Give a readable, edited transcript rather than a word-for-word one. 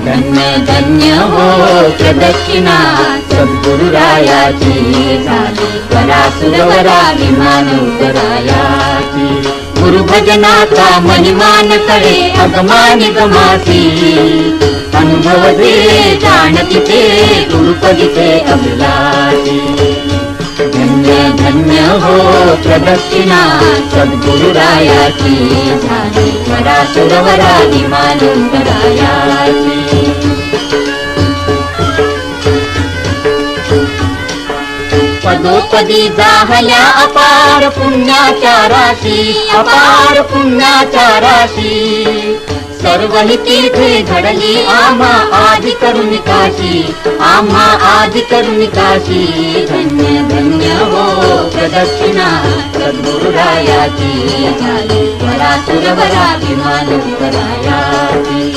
धन्य धन्य हो प्रदक्षिणा सद्गुरुरायाची झाली वरा सुरवरा विमान उतरायाची गुरुभजनाचा महिमान कळे अगमानिगमासी अनुभव दे जाणती ते गुरुपदिते अभिलाषी धन्य धन्य हो प्रदक्षिणा सद्गुरुरायाची झाली वरा सुरवरा विमान उतरायाची पदोपदी जाहल्या अपार पुण्याच्या राशी अपार पुण्याच्या राशी सर्व ही तीर्थे घडली आम्हा आदि करुणी काशी आम्हा आदि करुणी काशी धन्य धन्य हो प्रदक्षिणा सद्गुरुरायाची झाली वरा सुरवरा विमान उतरायाची